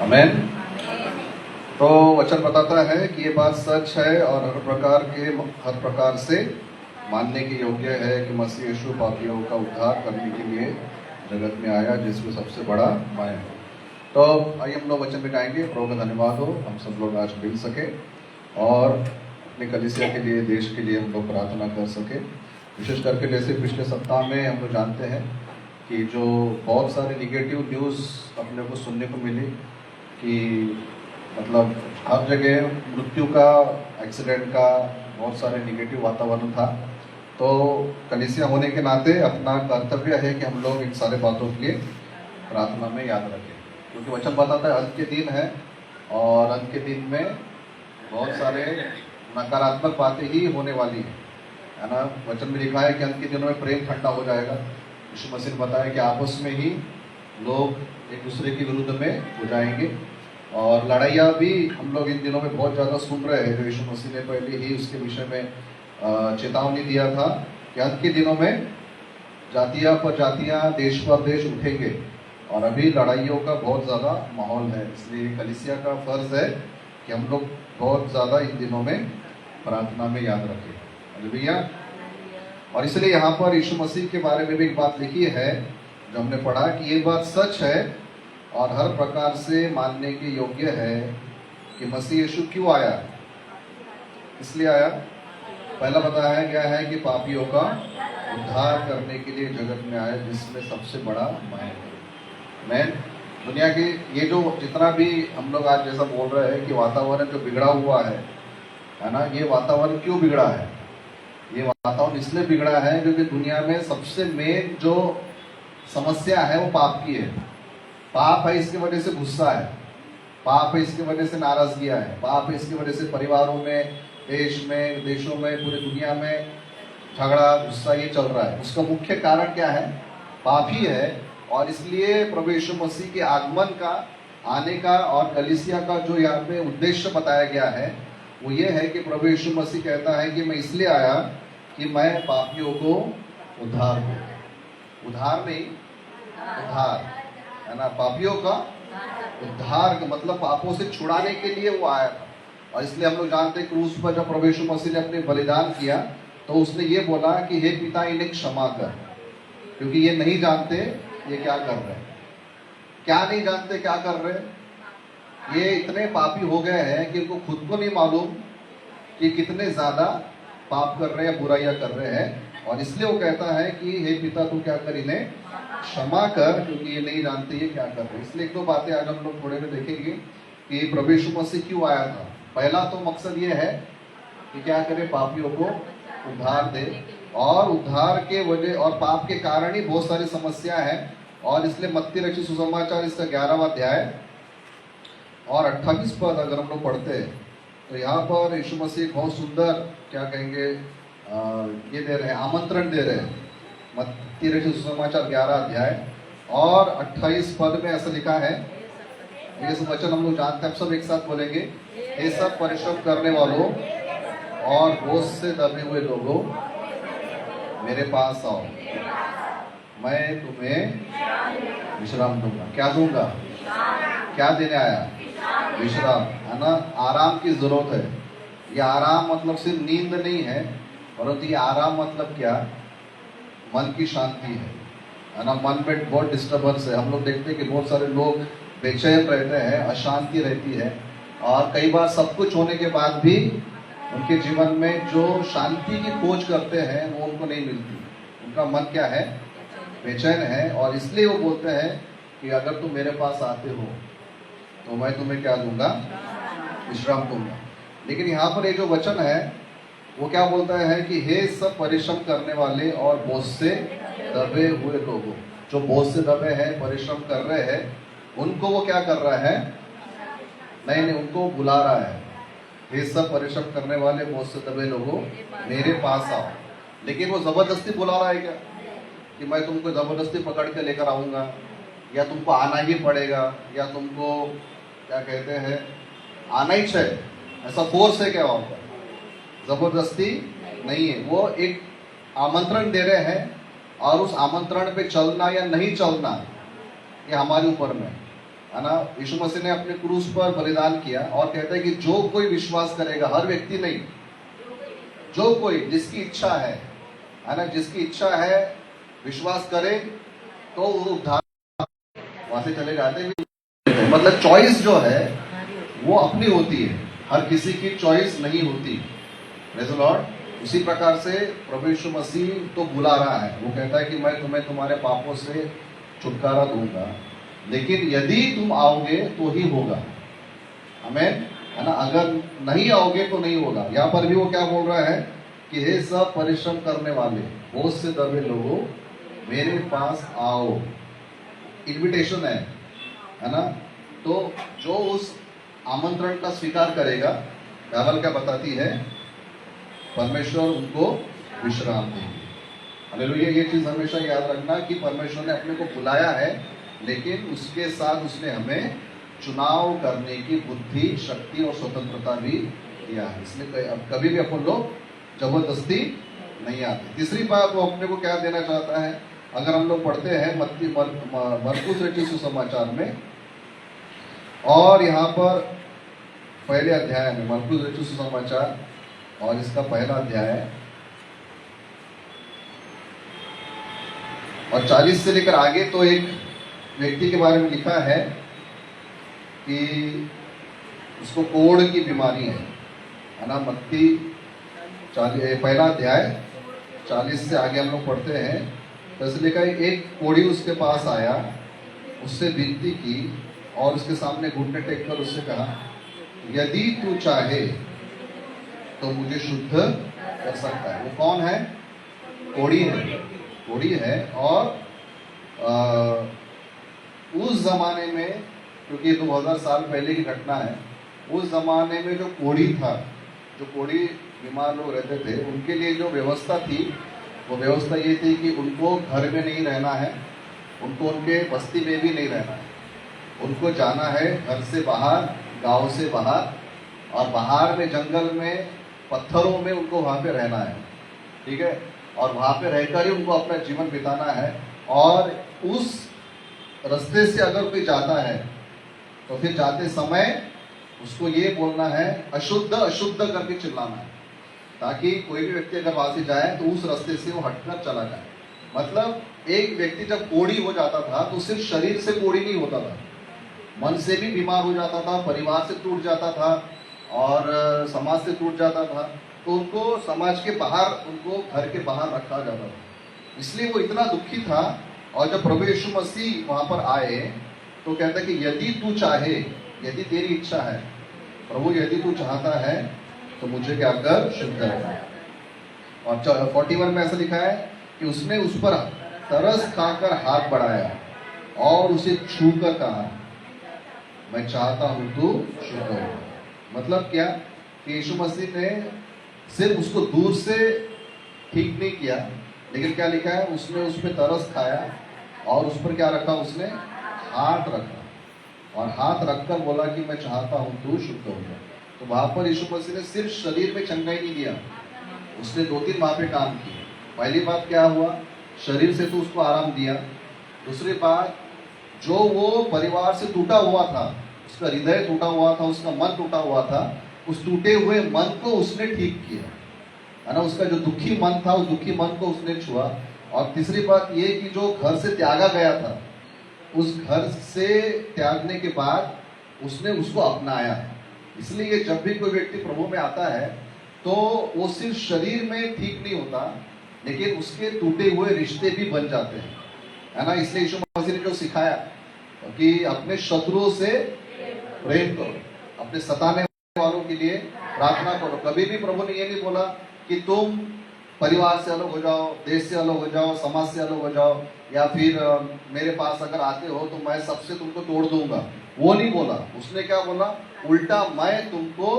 आमेन। तो वचन बताता है कि ये बात सच है और हर प्रकार से मानने के योग्य है कि मसीह यीशु पापियों का उद्धार करने के लिए जगत में आया, जिसमें सबसे बड़ा मैं हूँ। तो आइए हम लोग वचन में गाएंगे। प्रभु का धन्यवाद हो, हम सब लोग आज मिल सके और अपने कलीसिया के लिए, देश के लिए हम लोग प्रार्थना कर सके। विशेष करके जैसे पिछले सप्ताह में हम लोग जानते हैं कि जो बहुत सारे निगेटिव न्यूज़ अपने को सुनने को मिली कि मतलब हर जगह मृत्यु का, एक्सीडेंट का बहुत सारे निगेटिव वातावरण था। तो कलीसिया होने के नाते अपना कर्तव्य है कि हम लोग इन सारे बातों के लिए प्रार्थना में याद रखें, क्योंकि वचन बताता है अंत के दिन है और अंत के दिन में बहुत सारे नकारात्मक बातें ही होने वाली है ना। वचन में लिखा है कि अंत के दिनों में प्रेम ठंडा हो जाएगा। यीशु मसीह ने बताया कि आपस में ही लोग एक दूसरे के विरुद्ध में हो जाएंगे और लड़ाइयाँ भी हम लोग इन दिनों में बहुत ज़्यादा सुन रहे हैं। जो यीशु मसीह ने पहले ही उसके विषय में चेतावनी दिया था कि अंत के दिनों में जातियाँ पर जातियाँ, देश पर देश उठेंगे और अभी लड़ाइयों का बहुत ज़्यादा माहौल है। इसलिए कलीसिया का फर्ज है कि हम लोग बहुत ज़्यादा इन दिनों में प्रार्थना में याद रखें। हालेलुया। और इसलिए यहाँ पर यीशु मसीह के बारे में भी एक बात लिखी है जो हमने पढ़ा कि ये बात सच है और हर प्रकार से मानने के योग्य है कि मसीह यीशु क्यों आया। इसलिए आया, पहला बताया गया है कि पापियों का उद्धार करने के लिए जगत में आया, जिसमें सबसे बड़ा मैं दुनिया की ये जो जितना भी हम लोग आज जैसा बोल रहे हैं कि वातावरण जो बिगड़ा हुआ है ना, ये वातावरण क्यों बिगड़ा है? ये वातावरण इसलिए बिगड़ा है क्योंकि दुनिया में सबसे मेन जो समस्या है वो पाप की है। पाप है, इसकी वजह से गुस्सा है। पाप है, इसकी वजह से नाराजगियाँ है। पाप है, इसकी वजह से परिवारों में, देश में, देशों में, पूरी दुनिया में झगड़ा, गुस्सा ये चल रहा है। उसका मुख्य कारण क्या है? पाप ही है। और इसलिए प्रभु यीशु मसीह के आगमन का, आने का और कलीसिया का जो यहाँ पे उद्देश्य बताया गया है वो ये है कि प्रभु यीशु मसीह कहता है कि मैं इसलिए आया कि मैं पापियों को उद्धार दूं। उद्धार नहीं, उद्धार है ना। पापियों का उद्धार का मतलब पापों से छुड़ाने के लिए वो आया था। और इसलिए हम लोग जानते हैं क्रूस पर जब प्रभु यीशु मसीह ने अपने बलिदान किया तो उसने ये बोला कि हे पिता, इन्हें क्षमा कर, क्योंकि ये नहीं जानते ये क्या कर रहे हैं। क्या नहीं जानते क्या कर रहे हैं? ये इतने पापी हो गए हैं कि इनको खुद को नहीं मालूम कि कितने ज्यादा पाप कर रहे हैं, बुराइयां कर रहे हैं। और इसलिए वो कहता है कि हे पिता, तू क्या कर, इन्हें क्षमा कर, क्योंकि ये नहीं जानते ये क्या कर रहे हैं। इसलिए एक दो बातें आज हम लोग थोड़े में देखेंगे कि प्रभु यीशु मसीह क्यों आया था। पहला तो मकसद ये है कि क्या करे, पापियों को उद्धार दे। और उद्धार के वजह और पाप के कारण ही बहुत सारी समस्या है। और इसलिए मत्ती रचित सुसमाचार इसका 11वां अध्याय और 28 पद अगर हम लोग पढ़ते हैं तो यहाँ पर यीशु मसीह बहुत सुंदर क्या कहेंगे ये दे रहे हैं, आमंत्रण दे रहे हैं। मत्ती रचित सुसमाचार 11 अध्याय और 28 पद में ऐसा लिखा है। ये सब वचन हम लोग जानते हैं, हम सब एक साथ बोलेंगे। ये सब परिश्रम करने वालों और बोझ से दबे हुए लोगों, मेरे पास आओ, मैं तुम्हें विश्राम दूंगा। क्या दूंगा? क्या देने आया? विश्राम, है ना। आराम की जरूरत है। ये आराम मतलब सिर्फ नींद नहीं है, परंतु ये आराम मतलब क्या? मन की शांति है ना। मन में बहुत डिस्टर्बेंस है। हम लोग देखते हैं कि बहुत सारे लोग बेचैन रहते हैं, अशांति रहती है और कई बार सब कुछ होने के बाद भी उनके जीवन में जो शांति की खोज करते हैं वो उनको नहीं मिलती। उनका मन क्या है? बेचैन है। और इसलिए वो बोलते हैं कि अगर तुम मेरे पास आते हो तो मैं तुम्हें क्या दूंगा? विश्राम दूंगा। लेकिन यहाँ पर ये जो वचन है वो क्या बोलता है कि हे सब परिश्रम करने वाले और बोझ से दबे हुए लोगों, जो बोझ से दबे हैं, परिश्रम कर रहे हैं, उनको वो क्या कर रहा है? नहीं, उनको बुला रहा है। हे सब परिश्रम करने वाले, बोझ से दबे लोगों, मेरे पास आओ। लेकिन वो जबरदस्ती बुला रहा है क्या कि मैं तुमको जबरदस्ती पकड़ के लेकर आऊँगा, या तुमको आना ही पड़ेगा, या तुमको क्या कहते हैं आना ही चाहिए, ऐसा फोर्स है क्या? वहाँ पर जबरदस्ती नहीं है। वो एक आमंत्रण दे रहे हैं और उस आमंत्रण पे चलना या नहीं चलना ये हमारे ऊपर में। है ना। यीशु मसीह ने अपने क्रूस पर बलिदान किया और कहता है कि जो कोई विश्वास करेगा, हर व्यक्ति नहीं, जो कोई जिसकी इच्छा है ना, जिसकी इच्छा है विश्वास करे तो वो उद्धार। वहां से चले जाते हैं। मतलब चॉइस जो है वो अपनी होती है, हर किसी की चॉइस नहीं होती। Praise the Lord. उसी प्रकार से प्रभु यीशु मसीह तो बुला रहा है, वो कहता है कि मैं तुम्हें तुम्हारे पापों से छुटकारा दूंगा, लेकिन यदि तुम आओगे तो ही होगा। आमीन, है ना। अगर नहीं आओगे तो नहीं होगा। यहाँ पर भी वो क्या बोल रहा है कि हे सब परिश्रम करने वाले, बोझ से दबे लोगों, मेरे पास आओ। इन्विटेशन है ना। तो जो उस आमंत्रण का स्वीकार करेगा, बाइबल क्या बताती है, परमेश्वर उनको विश्राम देंगे। हालेलुया। ये चीज हमेशा याद रखना कि परमेश्वर ने अपने को बुलाया है, लेकिन उसके साथ उसने हमें चुनाव करने की बुद्धि, शक्ति और स्वतंत्रता भी दिया है। इसलिए अब कभी भी अपन लोग जबरदस्ती नहीं आते। तीसरी बात वो अपने को क्या देना चाहता है, अगर हम लोग पढ़ते हैं मरकुस रचित सुसमाचार में, और यहाँ पर पहले अध्याय में, मरकुस रचित सुसमाचार और इसका पहला अध्याय और 40 से लेकर आगे, तो एक व्यक्ति के बारे में लिखा है कि उसको कोढ़ की बीमारी है ना। मत्ती पहला अध्याय 40 से आगे हम लोग पढ़ते हैं। तो इसलिए कहा, एक कोढ़ी उसके पास आया, उससे विनती की और उसके सामने घुटने टेक कर उससे कहा, यदि तू चाहे तो मुझे शुद्ध कर सकता है। वो कौन है? कोढ़ी है, कोढ़ी है। और उस जमाने में, क्योंकि 2000 साल पहले की घटना है, उस जमाने में जो कोढ़ी था, जो कोढ़ी बीमार लोग रहते थे, उनके लिए जो व्यवस्था थी, वो व्यवस्था ये थी कि उनको घर में नहीं रहना है, उनको उनके बस्ती में भी नहीं रहना है, उनको जाना है घर से बाहर, गांव से बाहर, और बाहर में जंगल में पत्थरों में उनको वहाँ पे रहना है। ठीक है। और वहाँ पे रहकर ही उनको अपना जीवन बिताना है। और उस रास्ते से अगर कोई जाता है तो फिर जाते समय उसको ये बोलना है, अशुद्ध अशुद्ध करके चिल्लाना है, ताकि कोई भी व्यक्ति अगर वहां से जाए तो उस रास्ते से वो हटकर चला जाए। मतलब एक व्यक्ति जब कोढ़ी हो जाता था तो सिर्फ शरीर से कोढ़ी नहीं होता था, मन से भी बीमार हो जाता था, परिवार से टूट जाता था और समाज से टूट जाता था। तो उनको समाज के बाहर, उनको घर के बाहर रखा जाता था। इसलिए वो इतना दुखी था। और जब प्रभु यीशु मसीह वहां पर आए तो कहता है कि यदि तू चाहे, यदि तेरी इच्छा है, प्रभु यदि तू चाहता है तो मुझे क्या कर, शुद्ध कर। और 41 में ऐसा लिखा है कि उसने उस पर तरस खाकर हाथ बढ़ाया और उसे छू कर कहा, मैं चाहता हूं तू शुद्ध हो। मतलब क्या कि यीशु मसीह ने सिर्फ उसको दूर से ठीक नहीं किया, लेकिन क्या लिखा है, उसने उस पर तरस खाया और उस पर क्या रखा, उसने हाथ रखा और हाथ रखकर बोला कि मैं चाहता हूं तू शुद्ध हो जा। तो वहां पर यीशु मसीह ने सिर्फ शरीर में चंगाई नहीं दिया, उसने 2-3 वहां पे काम किए। पहली बात क्या हुआ, शरीर से तो उसको आराम दिया। दूसरी बात, जो वो परिवार से टूटा हुआ था, उसका हृदय टूटा हुआ था, उसका मन टूटा हुआ था, उस टूटे हुए मन को उसने ठीक किया, है ना। उसका जो दुखी मन था, उस दुखी मन को उसने छुआ। और तीसरी बात ये कि जो घर से त्यागा गया था, उस घर से त्यागने के बाद उसने उसको अपनाया। इसलिए जब भी कोई व्यक्ति प्रभु में आता है तो वो सिर्फ शरीर में ठीक नहीं होता, लेकिन उसके टूटे हुए रिश्ते भी बन जाते हैं, है ना। इसलिए यीशु मसीह ने जो सिखाया कि अपने शत्रुओं से प्रेम करो, अपने सताने वालों के लिए प्रार्थना करो। कभी भी प्रभु ने ये नहीं बोला कि तुम परिवार से अलग हो जाओ, देश से अलग हो जाओ, समाज से अलग हो जाओ, या फिर मेरे पास अगर आते हो तो मैं सबसे तुमको तोड़ दूंगा। वो नहीं बोला। उसने क्या बोला, उल्टा मैं तुमको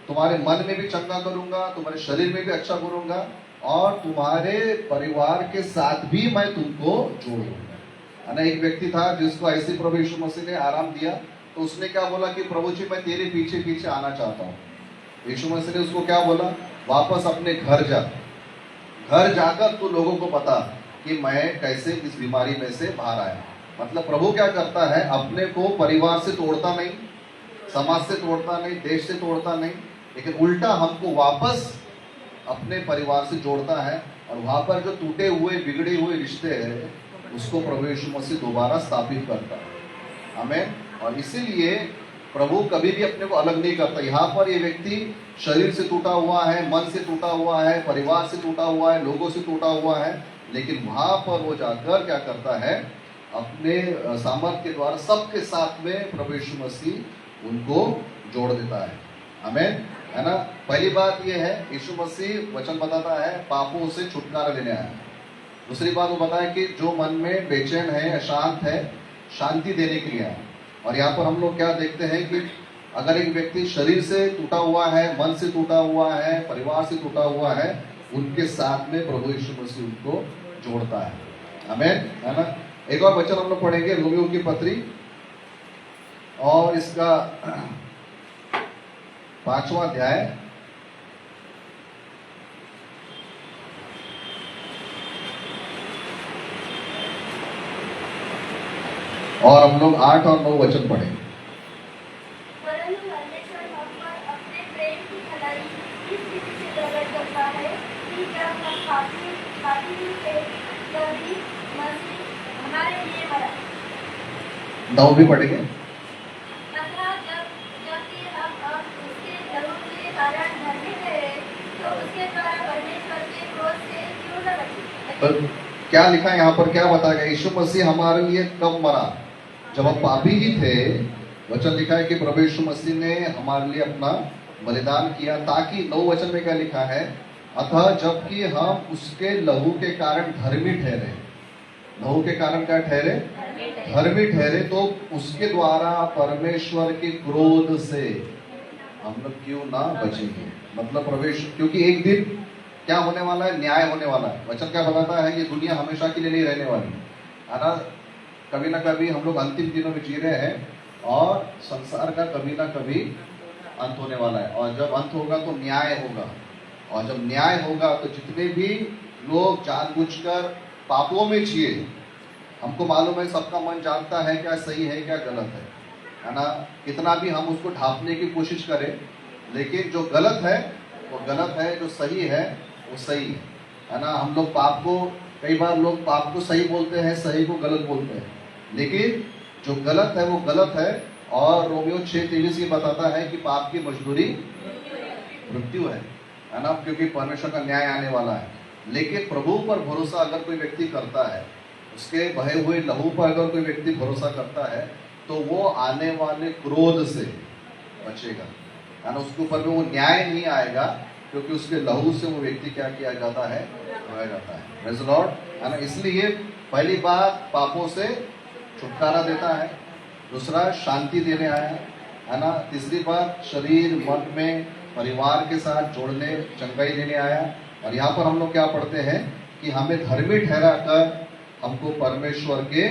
तुम्हारे मन में भी चंगा करूंगा, तुम्हारे शरीर में भी अच्छा करूंगा, और तुम्हारे परिवार के साथ भी मैं तुमको जोड़ूंगा, है ना। एक व्यक्ति था जिसको ऐसे प्रभु यीशु मसीह ने आराम दिया, तो उसने क्या बोला कि प्रभु जी मैं तेरे पीछे पीछे आना चाहता हूँ। यीशु मसीह ने उसको क्या बोला, वापस अपने घर जा, घर जाकर तू लोगों को बता कि मैं कैसे इस बीमारी में से बाहर आया। मतलब प्रभु क्या करता है, अपने को परिवार से तोड़ता नहीं, समाज से तोड़ता नहीं, देश से तोड़ता नहीं, लेकिन उल्टा हमको वापस अपने परिवार से जोड़ता है। और वहां पर जो टूटे हुए बिगड़े हुए रिश्ते हैं उसको प्रभु यीशु मसीह दोबारा स्थापित करता है। आमीन। और इसीलिए प्रभु कभी भी अपने को अलग नहीं करता। यहाँ पर ये व्यक्ति शरीर से टूटा हुआ है, मन से टूटा हुआ है, परिवार से टूटा हुआ है, लोगों से टूटा हुआ है, लेकिन वहां पर वो जाकर क्या करता है, अपने सामर्थ्य के द्वारा सबके साथ में प्रभु यीशु मसीह उनको जोड़ देता है। आमीन, है ना। पहली बात ये है, यीशु मसीह वचन बताता है पापों से छुटकारा देने आया है। दूसरी बात वो बताया कि जो मन में बेचैन है, अशांत है, शांति देने के लिए आया। और यहाँ पर हम लोग क्या देखते हैं कि अगर एक व्यक्ति शरीर से टूटा हुआ है, मन से टूटा हुआ है, परिवार से टूटा हुआ है, उनके साथ में प्रभु यीशु मसीह उनको जोड़ता है। आमीन, है ना। एक और वचन हम लोग पढ़ेंगे, रोमियो की पत्री और इसका 5वां अध्याय और हम लोग 8 और 9 वचन पढ़ेंगे। परंतु परमेश्वर हम पर अपने प्रेम की भलाई इस रीति से प्रकट करता है कि जब हम पापी ही थे तभी मसीह हमारे लिए मरा। 9 भी पढ़ेंगे। अतः जबकि हम अब उसके लहू के कारण धर्मी ठहरे तो उसके द्वारा परमेश्वर के क्रोध से क्यों न बचे। तो क्या लिखा है यहाँ पर, क्या बताया गया, यीशु मसीह हमारे लिए कब मरा, जब हम पापी ही थे। वचन लिखा है कि प्रभु यीशु मसीह ने हमारे लिए अपना बलिदान किया, ताकि 9 वचन में क्या लिखा है, अतः जबकि हम उसके लहू के कारण धर्मी ठहरे। लहू के कारण क्या ठहरे, धर्मी ठहरे, तो उसके द्वारा परमेश्वर के क्रोध से हम लोग क्यों ना बचेंगे। मतलब प्रवेश, क्योंकि एक दिन क्या होने वाला है, न्याय होने वाला है। वचन क्या बताता है, ये दुनिया हमेशा के लिए नहीं रहने वाली है ना। कभी ना कभी हम लोग अंतिम दिनों में जी रहे हैं और संसार का कभी ना कभी अंत होने वाला है। और जब अंत होगा तो न्याय होगा, और जब न्याय होगा तो जितने भी लोग जानबूझकर पापों में जिए, हमको मालूम है सबका मन जानता है क्या सही है क्या गलत है ना। कितना भी हम उसको ढांपने की कोशिश करें, लेकिन जो गलत है वो गलत है, जो सही है वो सही है ना। हम लोग पाप को, कई बार लोग पाप को सही बोलते हैं, सही को गलत बोलते हैं, लेकिन जो गलत है वो गलत है। और रोमियो 6:23 ये बताता है कि पाप की मजदूरी मृत्यु है ना, क्योंकि परमेश्वर का न्याय आने वाला है। लेकिन प्रभु पर भरोसा अगर कोई व्यक्ति करता है, उसके बहे हुए लहू पर अगर कोई व्यक्ति भरोसा करता है, तो वो आने वाले क्रोध से बचेगा, है ना। उसके ऊपर में वो न्याय नहीं आएगा, क्योंकि उसके लहू से वो व्यक्ति क्या किया जाता है, धोया जाता है। प्रेज़ द लॉर्ड, है ना। इसलिए पहली बात पापों से छुटकारा देता है, दूसरा शांति देने आया है ना, तीसरी बात शरीर मन में परिवार के साथ जोड़ने, चंगाई देने आया। और यहाँ पर हम लोग क्या पढ़ते हैं कि हमें धर्मी ठहरा कर हमको परमेश्वर के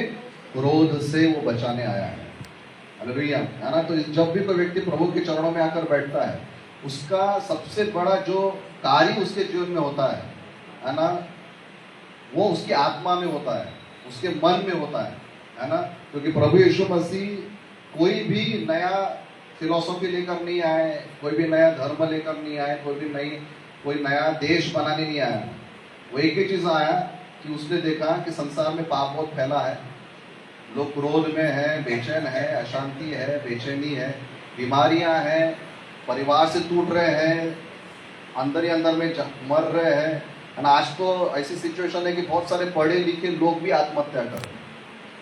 क्रोध से वो बचाने आया है। हालेलुया, है ना। तो जब भी कोई व्यक्ति प्रभु के चरणों में आकर बैठता है, उसका सबसे बड़ा जो कार्य उसके जीवन में होता है ना, वो उसकी आत्मा में होता है, उसके मन में होता है ना। क्योंकि प्रभु यीशु मसीह कोई भी नया फिलॉसफी लेकर नहीं आए, कोई भी नया धर्म लेकर नहीं आए, कोई नया देश बनाने नहीं आया। वो एक ही चीज़ आया कि उसने देखा कि संसार में पाप बहुत फैला है, लोग क्रोध में है, बेचैन है, अशांति है, बेचैनी है, बीमारियां हैं, परिवार से टूट रहे हैं, अंदर ही अंदर में मर रहे हैं। आज तो ऐसी सिचुएशन है कि बहुत सारे पढ़े लिखे लोग भी आत्महत्या कर रहे हैं,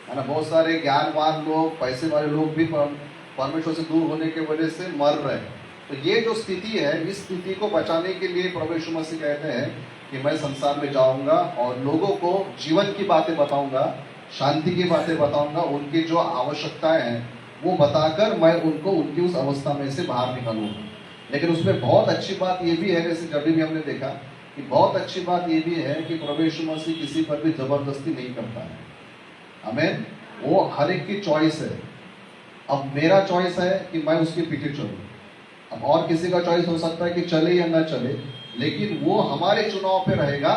है ना। बहुत सारे ज्ञानवान लोग, पैसे वाले लोग भी परमेश्वर से दूर होने की वजह से मर रहे हैं। तो ये जो स्थिति है, इस स्थिति को बचाने के लिए प्रभु यीशु मसीह कहते हैं कि मैं संसार में जाऊंगा और लोगों को जीवन की बातें बताऊंगा, शांति की बातें बताऊंगा, उनकी जो आवश्यकताएं हैं वो बताकर मैं उनको उनकी उस अवस्था में से बाहर निकालूंगा। लेकिन उसमें बहुत अच्छी बात ये भी है, जैसे जब भी हमने देखा कि बहुत अच्छी बात ये भी है कि प्रभु यीशु मसीह किसी पर भी जबरदस्ती नहीं करता है। आमीन। वो हर एक की चॉइस है। अब मेरा चॉइस है कि मैं उसके पीछे चलूं, अब और किसी का चॉइस हो सकता है कि चले या ना चले, लेकिन वो हमारे चुनाव पे रहेगा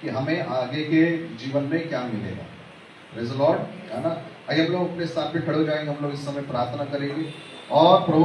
कि हमें आगे के जीवन में क्या मिलेगा। प्रेज द लॉर्ड, है ना। आइए हम लोग अपने स्थान पे खड़े हो जाएंगे, हम लोग इस समय प्रार्थना करेंगे और प्रभु